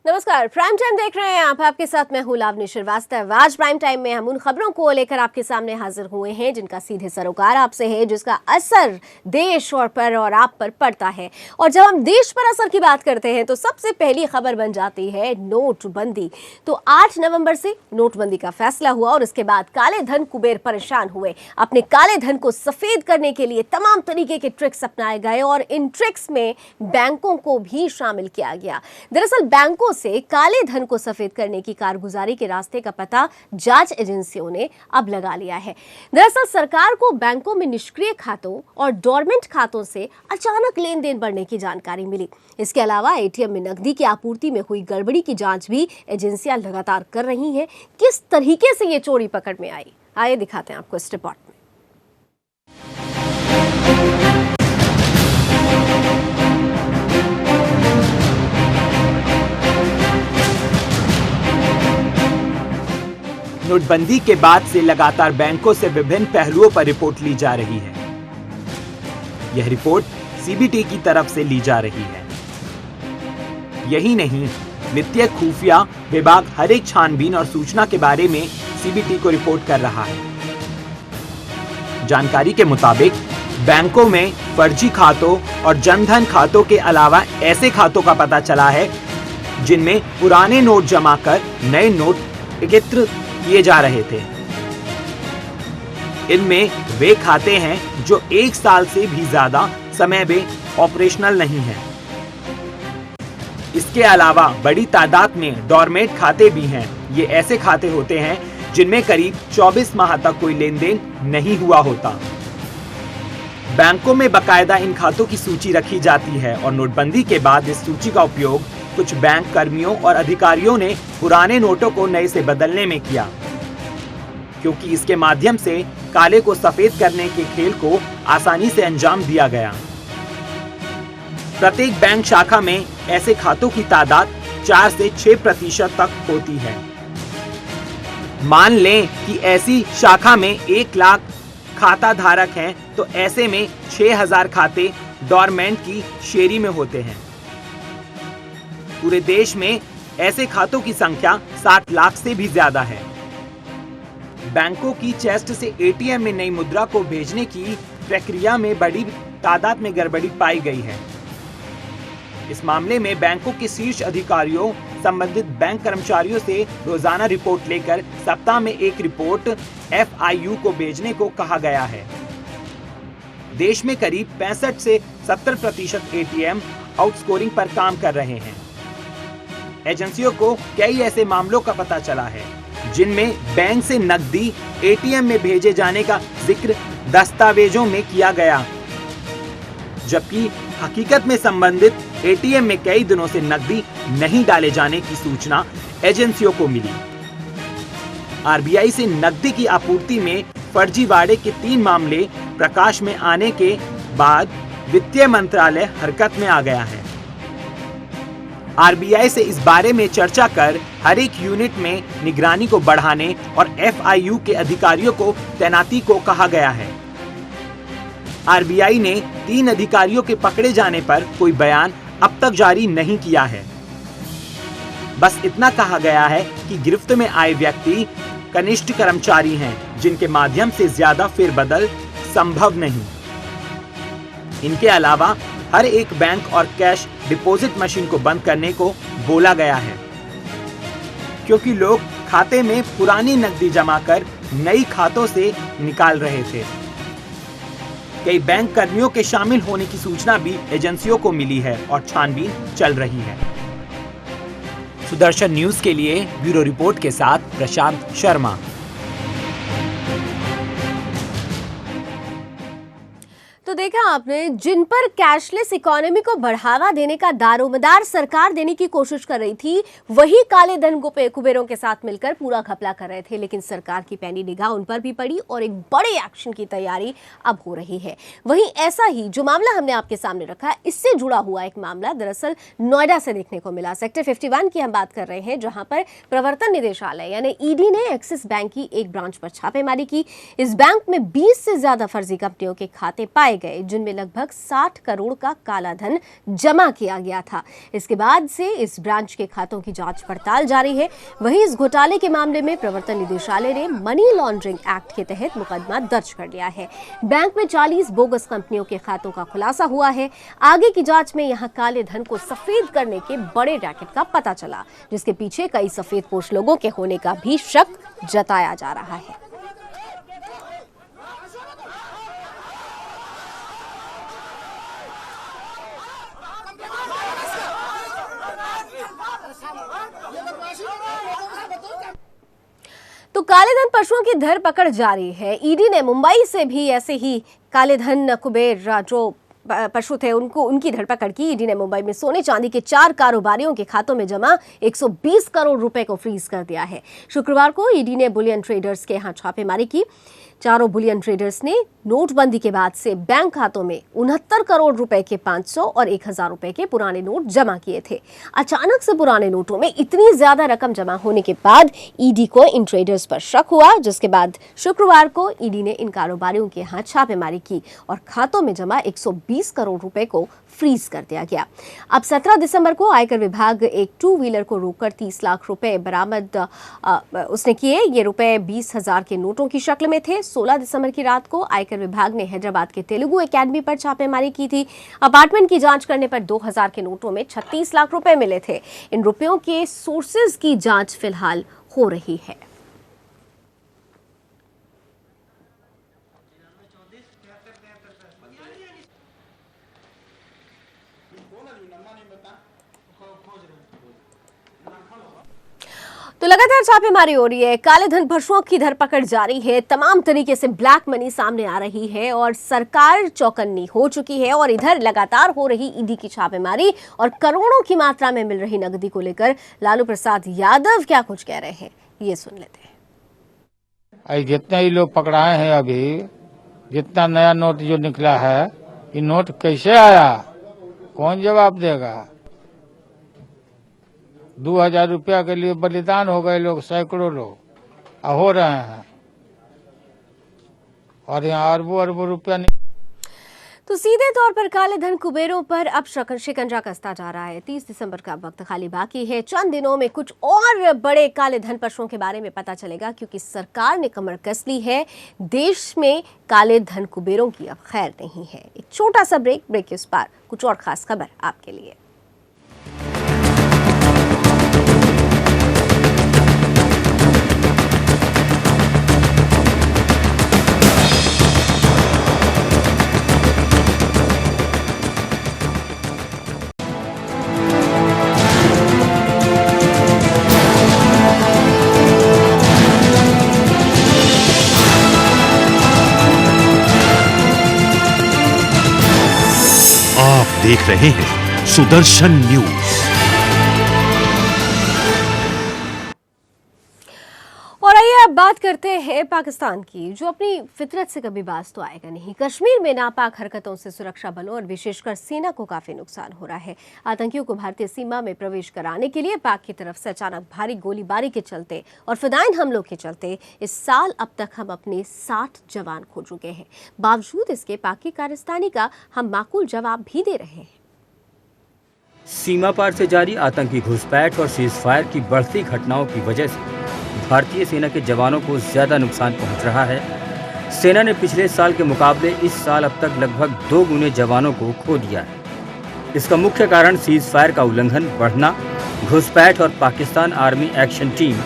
नमस्कार, prime time देख रहे हैं आप। आपके साथ मैं हूं लावनी श्रीवास्तव। आज प्राइम टाइम में हम उन खबरों को लेकर आपके सामने हाजिर हुए हैं जिनका सीधे सरोकार आपसे है, जिसका असर देश और आप पर पड़ता है। और जब हम देश पर असर की बात करते हैं तो सबसे पहली खबर बन जाती है नोटबंदी। तो 8 नवंबर से नोटबंदी का फैसला हुआ और उसके बाद काले धन कुबेर परेशान हुए। अपने काले धन को सफेद करने के लिए तमाम तरीके के ट्रिक्स अपनाए गए और इन ट्रिक्स में बैंकों को भी शामिल किया गया। दरअसल बैंकों से काले धन को सफेद करने की कारगुजारी के रास्ते का पता जांच एजेंसियों ने अब लगा लिया है। दरअसल सरकार को बैंकों में निष्क्रिय खातों और डोरमेंट खातों से अचानक लेन देन बढ़ने की जानकारी मिली। इसके अलावा एटीएम में नकदी की आपूर्ति में हुई गड़बड़ी की जांच भी एजेंसियां लगातार कर रही हैं। किस तरीके से ये चोरी पकड़ में आई, आइए दिखाते हैं आपको इस रिपोर्ट में। नोटबंदी के बाद से लगातार बैंकों से विभिन्न पहलुओं पर रिपोर्ट ली जा रही है। यह रिपोर्ट सीबीटी की तरफ से ली जा रही है। यही नहीं, वित्तीय खुफिया विभाग हर एक छानबीन और सूचना के बारे में सीबीटी को रिपोर्ट कर रहा है। जानकारी के मुताबिक बैंकों में फर्जी खातों और जनधन खातों के अलावा ऐसे खातों का पता चला है जिनमें पुराने नोट जमा कर नए नोट एकत्र किए जा रहे थे। इनमें वे खाते हैं जो 1 साल से भी ज्यादा समय में ऑपरेशनल नहीं हैं। इसके अलावा बड़ी तादाद में डोरमेंट खाते भी हैं। ये ऐसे खाते होते हैं जिनमें करीब 24 माह तक कोई लेन देन नहीं हुआ होता। बैंकों में बकायदा इन खातों की सूची रखी जाती है और नोटबंदी के बाद इस सूची का उपयोग कुछ बैंक कर्मियों और अधिकारियों ने पुराने नोटों को नए से बदलने में किया, क्योंकि इसके माध्यम से काले को सफेद करने के खेल को आसानी से अंजाम दिया गया। प्रत्येक बैंक शाखा में ऐसे खातों की तादाद 4 से 6% तक होती है। मान लें कि ऐसी शाखा में 1 लाख खाता धारक हैं, तो ऐसे में 6000 खाते डोरमेंट की शेरी में होते हैं। पूरे देश में ऐसे खातों की संख्या 60 लाख से भी ज्यादा है। बैंकों की चेस्ट से एटीएम में नई मुद्रा को भेजने की प्रक्रिया में बड़ी तादाद में गड़बड़ी पाई गई है। इस मामले में बैंकों के शीर्ष अधिकारियों संबंधित बैंक कर्मचारियों से रोजाना रिपोर्ट लेकर सप्ताह में एक रिपोर्ट एफआईयू को भेजने को कहा गया है। देश में करीब 65 से 70% एटीएम आउटस्कोरिंग पर काम कर रहे हैं। एजेंसियों को कई ऐसे मामलों का पता चला है जिनमें बैंक से नकदी एटीएम में भेजे जाने का जिक्र दस्तावेजों में किया गया, जबकि हकीकत में संबंधित एटीएम में कई दिनों से नकदी नहीं डाले जाने की सूचना एजेंसियों को मिली। आरबीआई से नकदी की आपूर्ति में फर्जीवाड़े के 3 मामले प्रकाश में आने के बाद वित्तीय मंत्रालय हरकत में आ गया है। आरबीआई से इस बारे में चर्चा कर हर एक यूनिट में निगरानी को बढ़ाने और एफआईयू के अधिकारियों को तैनाती को कहा गया है। आरबीआई ने 3 अधिकारियों के पकड़े जाने पर कोई बयान अब तक जारी नहीं किया है। बस इतना कहा गया है कि गिरफ्त में आए व्यक्ति कनिष्ठ कर्मचारी हैं, जिनके माध्यम से ज्यादा फेरबदल संभव नहीं। इनके अलावा हर एक बैंक और कैश डिपॉजिट मशीन को बंद करने को बोला गया है, क्योंकि लोग खाते में पुरानी नकदी जमा कर नई खातों से निकाल रहे थे। कई बैंक कर्मियों के शामिल होने की सूचना भी एजेंसियों को मिली है और छानबीन चल रही है। सुदर्शन न्यूज के लिए ब्यूरो रिपोर्ट के साथ प्रशांत शर्मा। तो देखा आपने, जिन पर कैशलेस इकोनॉमी को बढ़ावा देने का दारोमदार सरकार देने की कोशिश कर रही थी, वही काले धन कुबेरों के साथ मिलकर पूरा घपला कर रहे थे। लेकिन सरकार की पैनी निगाह उन पर भी पड़ी और एक बड़े एक्शन की तैयारी अब हो रही है। वहीं ऐसा ही जो मामला हमने आपके सामने रखा, इससे जुड़ा हुआ एक मामला दरअसल नोएडा से देखने को मिला। सेक्टर 51 की हम बात कर रहे हैं, जहां पर प्रवर्तन निदेशालय यानी ईडी ने एक्सिस बैंक की एक ब्रांच पर छापेमारी की। इस बैंक में 20 से ज्यादा फर्जी कंपनियों के खाते पाए गए, जिन जिनमें लगभग 60 करोड़ का काला धन जमा किया गया था। इसके बाद से इस ब्रांच के खातों की जांच पड़ताल जारी है। वहीं इस घोटाले के मामले में प्रवर्तन निदेशालय ने मनी लॉन्ड्रिंग एक्ट के तहत मुकदमा दर्ज कर लिया है। बैंक में 40 बोगस कंपनियों के खातों का खुलासा हुआ है। आगे की जांच में यहां काले धन को सफेद करने के बड़े रैकेट का पता चला, जिसके पीछे कई सफेदपोश लोगों के होने का भी शक जताया जा रहा है। तो काले धन पशुओं की धरपकड़ जारी है। ईडी ने मुंबई से भी ऐसे ही काले धन कुबेर जो पशु थे उनकी धरपकड़ की। ईडी ने मुंबई में सोने चांदी के 4 कारोबारियों के खातों में जमा 120 करोड़ रुपए को फ्रीज कर दिया है। शुक्रवार को ईडी ने बुलियन ट्रेडर्स के यहां छापेमारी की। चारों बुलियन ट्रेडर्स ने नोटबंदी के बाद से बैंक खातों में 69 करोड़ रुपए के 500 और 1000 रुपए के पुराने नोट जमा किए थे। अचानक से पुराने नोटों में इतनी ज्यादा रकम जमा होने के बाद ईडी को इन ट्रेडर्स पर शक हुआ, जिसके बाद शुक्रवार को ईडी ने इन कारोबारियों के यहां छापेमारी की और खातों में जमा 120 करोड़ रुपए को फ्रीज कर दिया गया। अब 17 दिसंबर को आयकर विभाग एक 2 व्हीलर को रोककर 30 लाख रुपए बरामद उसने किए। ये रुपए 20,000 के नोटों की शक्ल में थे। 16 दिसंबर की रात को आयकर विभाग ने हैदराबाद के तेलुगु एकेडमी पर छापेमारी की थी। अपार्टमेंट की जांच करने पर 2000 के नोटों में 36 लाख रुपए मिले थे। इन रुपयों के सोर्सेज की जांच फिलहाल हो रही है। तो लगातार छापेमारी हो रही है। काले धन पशुओं की धरपकड़ जारी है। तमाम तरीके से ब्लैक मनी सामने आ रही है और सरकार चौकन्नी हो चुकी है। और इधर लगातार हो रही ईडी की छापेमारी और करोड़ों की मात्रा में मिल रही नकदी को लेकर लालू प्रसाद यादव क्या कुछ कह रहे हैं, ये सुन लेते हैं। जितने ही लोग पकड़ाए हैं अभी, जितना नया नोट जो निकला है, ये नोट कैसे आया, कौन जवाब देगा। 2000 रुपया के लिए बलिदान हो गए लोग, सैकड़ों लोग हो रहे हैं, और यहाँ अरबों अरबों रुपया तो सीधे तौर पर काले धन कुबेरों पर अब शिकंजा कसता जा रहा है। 30 दिसंबर का वक्त खाली बाकी है। चंद दिनों में कुछ और बड़े काले धन पशुओं के बारे में पता चलेगा, क्योंकि सरकार ने कमर कस ली है। देश में काले धन कुबेरों की अब खैर नहीं है। एक छोटा सा ब्रेक के उस पार कुछ और खास खबर आपके लिए। देख रहे हैं सुदर्शन न्यूज। और आइए अब बात करते हैं पाकिस्तान की, जो अपनी फितरत से कभी बाज तो आएगा नहीं। कश्मीर में नापाक हरकतों से सुरक्षा बलों और विशेषकर सेना को काफी नुकसान हो रहा है। आतंकियों को भारतीय सीमा में प्रवेश कराने के लिए पाक की तरफ से अचानक भारी गोलीबारी के चलते और फिदायन हमलों के चलते इस साल अब तक हम अपने 60 जवान खो चुके हैं। बावजूद इसके पाक की कारस्तानी का हम माकूल जवाब भी दे रहे हैं। सीमा पार से जारी आतंकी घुसपैठ और सीजफायर की बढ़ती घटनाओं की वजह से भारतीय सेना के जवानों को ज्यादा नुकसान पहुंच रहा है। सेना ने पिछले साल के मुकाबले इस साल अब तक लगभग 2 गुने जवानों को खो दिया है। इसका मुख्य कारण सीजफायर का उल्लंघन बढ़ना, घुसपैठ और Pakistan army action team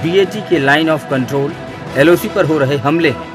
BAT के लाइन ऑफ कंट्रोल LOC पर हो रहे हमले हैं।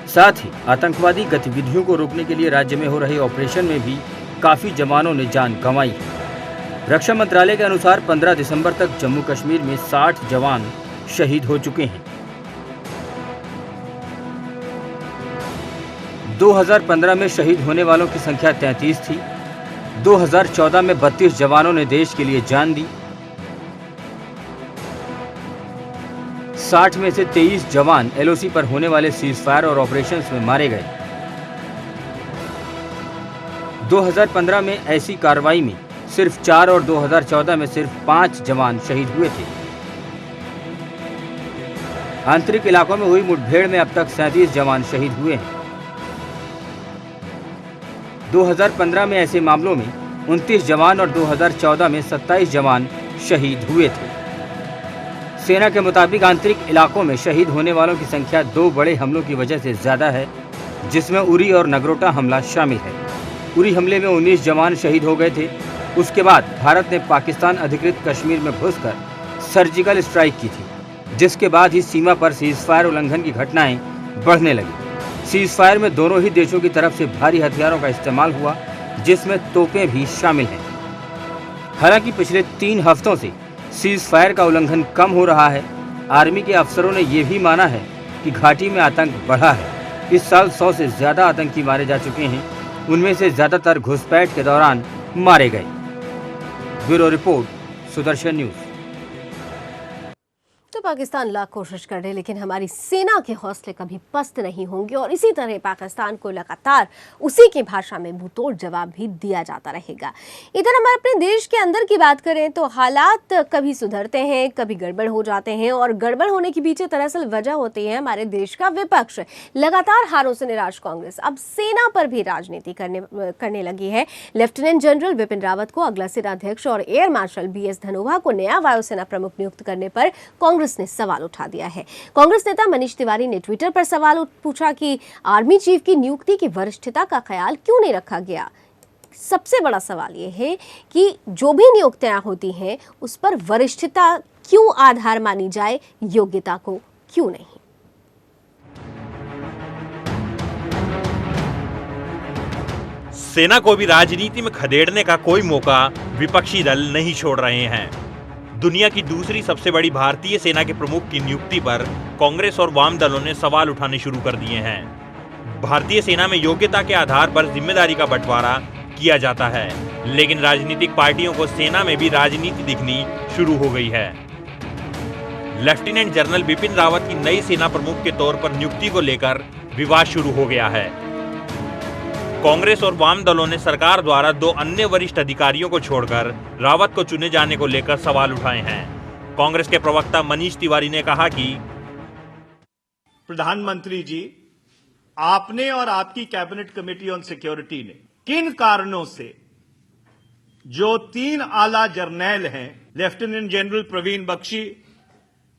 साथ ही आतंकवादी गतिविधियों को रोकने के लिए राज्य में हो रहे ऑपरेशन में भी काफी जवानों ने जान गंवाई है। रक्षा मंत्रालय के अनुसार 15 दिसंबर तक जम्मू कश्मीर में 60 जवान शहीद हो चुके हैं। 2015 में शहीद होने वालों की संख्या 33 थी। 2014 में 32 जवानों ने देश के लिए जान दी। 60 में से 23 जवान LOC पर होने वाले सीजफायर और ऑपरेशंस में मारे गए। 2015 में ऐसी कार्रवाई में सिर्फ 4 और 2014 में सिर्फ 5 जवान शहीद हुए थे। आंतरिक इलाकों में हुई मुठभेड़ में अब तक 37 जवान शहीद हुए हैं। 2015 में ऐसे मामलों में 29 जवान और 2014 में 27 जवान शहीद हुए थे। सेना के मुताबिक आंतरिक इलाकों में शहीद होने वालों की संख्या 2 बड़े हमलों की वजह से ज़्यादा है, जिसमें उरी और नगरोटा हमला शामिल है। उरी हमले में 19 जवान शहीद हो गए थे। उसके बाद भारत ने पाकिस्तान अधिकृत कश्मीर में घुसकर सर्जिकल स्ट्राइक की थी, जिसके बाद ही सीमा पर सीज़फायर उल्लंघन की घटनाएं बढ़ने लगी। सीज़फायर में दोनों ही देशों की तरफ से भारी हथियारों का इस्तेमाल हुआ, जिसमें तोपें भी शामिल हैं। हालांकि पिछले 3 हफ्तों से सीज़फायर का उल्लंघन कम हो रहा है। आर्मी के अफसरों ने यह भी माना है कि घाटी में आतंक बढ़ा है। इस साल 100 से ज़्यादा आतंकी मारे जा चुके हैं, उनमें से ज़्यादातर घुसपैठ के दौरान मारे गए। Bureau report, Sudarshan news. तो पाकिस्तान लाख कोशिश कर रहे, लेकिन हमारी सेना के हौसले कभी पस्त नहीं होंगे और इसी तरह पाकिस्तान को लगातार उसी की भाषा में मुंहतोड़ जवाब भी दिया जाता रहेगा। इधर हम अपने देश के अंदर की बात करें तो हालात कभी सुधरते हैं, कभी गड़बड़ हो जाते हैं और गड़बड़ होने के पीछे दरअसल वजह होती है हमारे देश का विपक्ष। लगातार हारों से निराश कांग्रेस अब सेना पर भी राजनीति करने लगी है। लेफ्टिनेंट जनरल विपिन रावत को अगला सेनाध्यक्ष और एयर मार्शल BS धनोवा को नया वायुसेना प्रमुख नियुक्त करने पर कांग्रेस ने सवाल उठा दिया है। कांग्रेस नेता मनीष तिवारी ने ट्विटर पर सवाल पूछा कि आर्मी चीफ की नियुक्ति की वरिष्ठता का ख्याल क्यों नहीं रखा गया। सबसे बड़ा सवाल यह है कि जो भी नियुक्तियां होती हैं उस पर वरिष्ठता क्यों आधार मानी जाए, योग्यता को क्यों नहीं। सेना को भी राजनीति में खदेड़ने का कोई मौका विपक्षी दल नहीं छोड़ रहे हैं। दुनिया की दूसरी सबसे बड़ी भारतीय सेना के प्रमुख की नियुक्ति पर कांग्रेस और वाम दलों ने सवाल उठाने शुरू कर दिए हैं। भारतीय सेना में योग्यता के आधार पर जिम्मेदारी का बंटवारा किया जाता है, लेकिन राजनीतिक पार्टियों को सेना में भी राजनीति दिखनी शुरू हो गई है। लेफ्टिनेंट जनरल बिपिन रावत की नई सेना प्रमुख के तौर पर नियुक्ति को लेकर विवाद शुरू हो गया है। कांग्रेस और वाम दलों ने सरकार द्वारा 2 अन्य वरिष्ठ अधिकारियों को छोड़कर रावत को चुने जाने को लेकर सवाल उठाए हैं। कांग्रेस के प्रवक्ता मनीष तिवारी ने कहा कि प्रधानमंत्री जी, आपने और आपकी कैबिनेट कमेटी ऑन सिक्योरिटी ने किन कारणों से जो 3 आला जर्नैल हैं, lieutenant general Praveen Bakshi,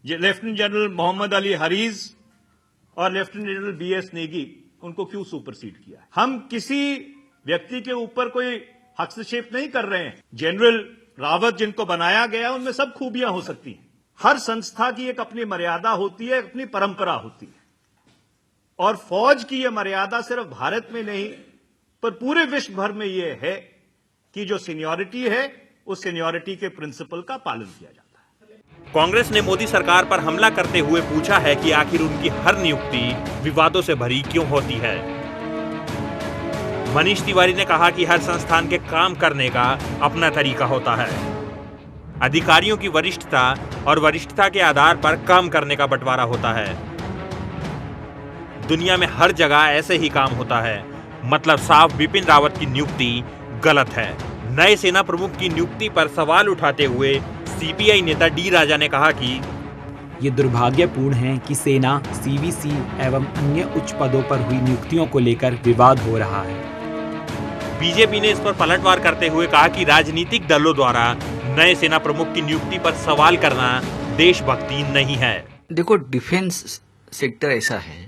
lieutenant general Mohammad Ali Haris और लेफ्टिनेंट जनरल BS नेगी, उनको क्यों सुपरसीड किया। हम किसी व्यक्ति के ऊपर कोई हस्तक्षेप नहीं कर रहे हैं। जनरल रावत जिनको बनाया गया उनमें सब खूबियां हो सकती हैं। हर संस्था की एक अपनी मर्यादा होती है, अपनी परंपरा होती है, और फौज की यह मर्यादा सिर्फ भारत में नहीं पर पूरे विश्व भर में यह है कि जो सीनियरिटी है उस सीनियरिटी के प्रिंसिपल का पालन किया जाता है। कांग्रेस ने मोदी सरकार पर हमला करते हुए पूछा है कि आखिर उनकी हर नियुक्ति विवादों से भरी क्यों होती है। मनीष तिवारी ने कहा कि हर संस्थान के काम करने का अपना तरीका होता है। अधिकारियों की वरिष्ठता और वरिष्ठता के आधार पर काम करने का बंटवारा होता है। दुनिया में हर जगह ऐसे ही काम होता है। मतलब साफ बिपिन रावत की नियुक्ति गलत है। नए सेना प्रमुख की नियुक्ति पर सवाल उठाते हुए CPI नेता D राजा ने कहा कि ये दुर्भाग्यपूर्ण है कि सेना, CVC एवं अन्य उच्च पदों पर हुई नियुक्तियों को लेकर विवाद हो रहा है। बीजेपी ने इस पर पलटवार करते हुए कहा कि राजनीतिक दलों द्वारा नए सेना प्रमुख की नियुक्ति पर सवाल करना देशभक्ति नहीं है। देखो, डिफेंस सेक्टर ऐसा है,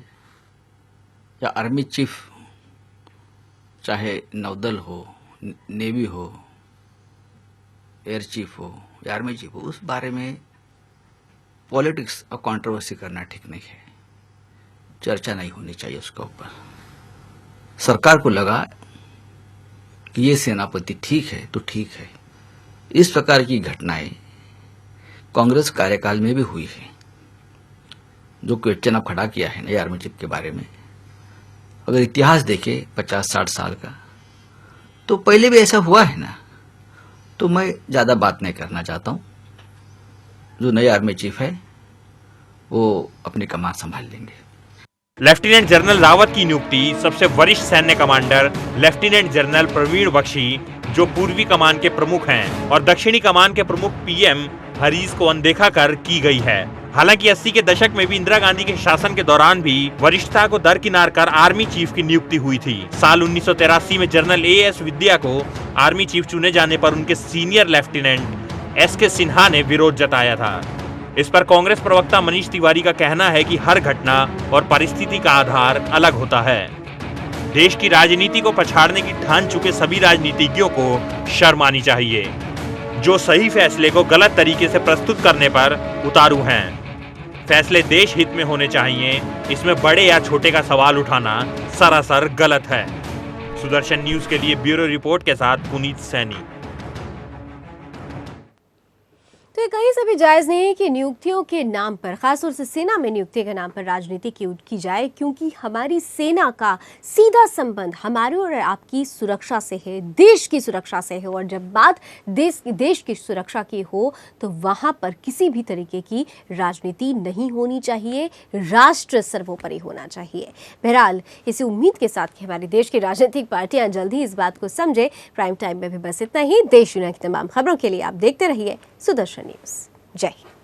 या आर्मी चीफ चाहे नौदल हो, नेवी हो, एयर चीफ हो या आर्मी चीफ हो, उस बारे में पॉलिटिक्स और कंट्रोवर्सी करना ठीक नहीं है। चर्चा नहीं होनी चाहिए उसके ऊपर। सरकार को लगा कि ये सेनापति ठीक है तो ठीक है। इस प्रकार की घटनाएं कांग्रेस कार्यकाल में भी हुई है। जो क्वेश्चन अब खड़ा किया है नए आर्मी चीफ के बारे में, अगर इतिहास देखे 50-60 साल का, तो पहले भी ऐसा हुआ है ना। तो मैं ज्यादा बात नहीं करना चाहता हूं। जो नए आर्मी चीफ है वो अपनी कमान संभाल लेंगे। लेफ्टिनेंट जनरल रावत की नियुक्ति सबसे वरिष्ठ सैन्य commander lieutenant general Praveen Bakshi, जो पूर्वी कमान के प्रमुख हैं, और दक्षिणी कमान के प्रमुख PM हरीज को अनदेखा कर की गई है। हालांकि 80 के दशक में भी इंदिरा गांधी के शासन के दौरान भी वरिष्ठता को दरकिनार कर आर्मी चीफ की नियुक्ति हुई थी। साल 1983 में जनरल A.S. विद्या को आर्मी चीफ चुने जाने पर उनके सीनियर लेफ्टिनेंट S.K. सिन्हा ने विरोध जताया था। इस पर कांग्रेस प्रवक्ता मनीष तिवारी का कहना है कि हर घटना और परिस्थिति का आधार अलग होता है। देश की राजनीति को पछाड़ने की ठान चुके सभी राजनीतिज्ञों को शर्म आनी चाहिए, जो सही फैसले को गलत तरीके से प्रस्तुत करने पर उतारू हैं। फैसले देश हित में होने चाहिए, इसमें बड़े या छोटे का सवाल उठाना सरासर गलत है। सुदर्शन न्यूज के लिए ब्यूरो रिपोर्ट के साथ पुनीत सैनी। तो ये कहीं से भी जायज़ नहीं है कि नियुक्तियों के नाम पर, खासतौर से सेना में नियुक्ति के नाम पर राजनीति की जाए, क्योंकि हमारी सेना का सीधा संबंध हमारे और आपकी सुरक्षा से है, देश की सुरक्षा से है। और जब बात देश की सुरक्षा की हो तो वहाँ पर किसी भी तरीके की राजनीति नहीं होनी चाहिए, राष्ट्र सर्वोपरि होना चाहिए। बहरहाल इसी उम्मीद के साथ कि हमारे देश की राजनीतिक पार्टियाँ जल्द ही इस बात को समझे। प्राइम टाइम में भी बस इतना ही। देश दुनिया की तमाम खबरों के लिए आप देखते रहिए सुदर्शन न्यूज़। जय हिंद।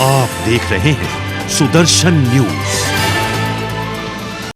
आप देख रहे हैं सुदर्शन न्यूज।